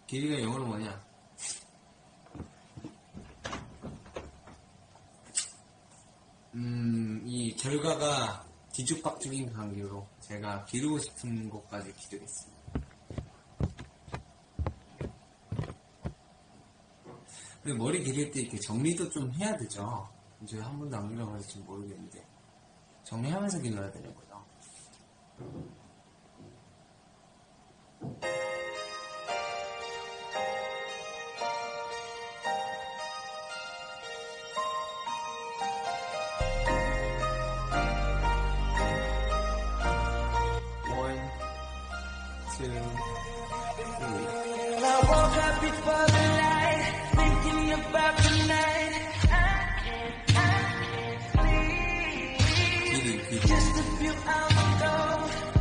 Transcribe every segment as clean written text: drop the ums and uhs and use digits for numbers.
길이가 영어로 뭐냐? 이 결과가 뒤죽박죽인 관계로 제가 기르고 싶은 곳까지 기르겠습니다. 근데 머리 기를 때 이렇게 정리도 좀 해야 되죠. 이제 한 번도 안 길러봐서 지금 모르겠는데 정리하면서 길러야 되는 거죠. One, two, three. I woke up before the light, thinking about the night. I can't sleep. Just a few hours ago,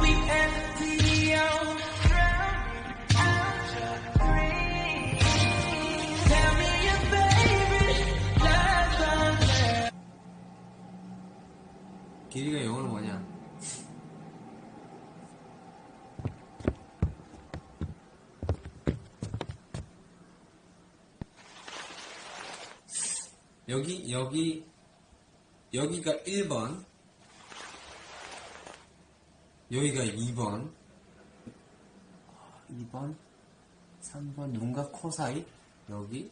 we had the TV on, drowning out your dreams. Tell me your favorite love song. 길이가 영어로 뭐냐? 여기가 1번, 여기가 2번, 3번, 눈과 코 사이, 여기,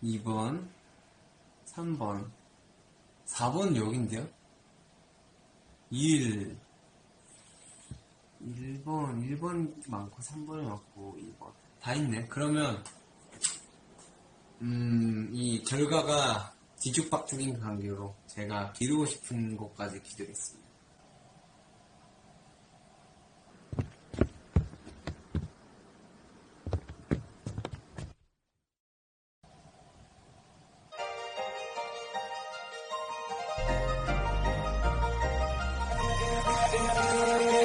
2번, 3번, 4번 여긴데요? 1번 많고, 3번이 많고, 2번. 다 있네. 그러면, 이 결과가 뒤죽박죽인 관계로 제가 기르고 싶은 곳까지 기르겠습니다.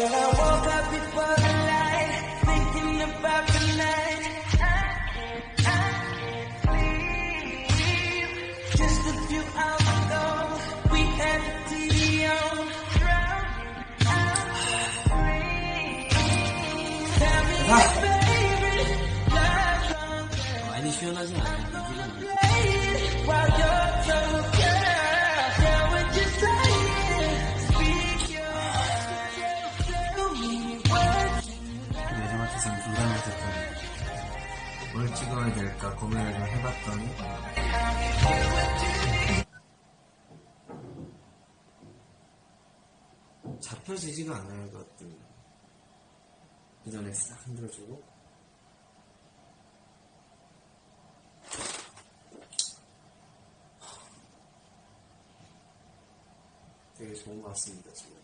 I woke up before the light, thinking about the night. I can't sleep. Just a few hours ago, we had the TV on, drowning out your dreams. Tell me your favorite love song. 많이 시원하진 않아요. Play it while you're so girl. Tell what you're saying. Speak your truth. Tell me what 내리막에선 불안을 했더니 뭘 찍어야 될까 고민을 좀 해봤더니 잡혀지지가 않아요. 이것들 그 전에 싹 흔들어주고 되게 좋은 것 같습니다. 지금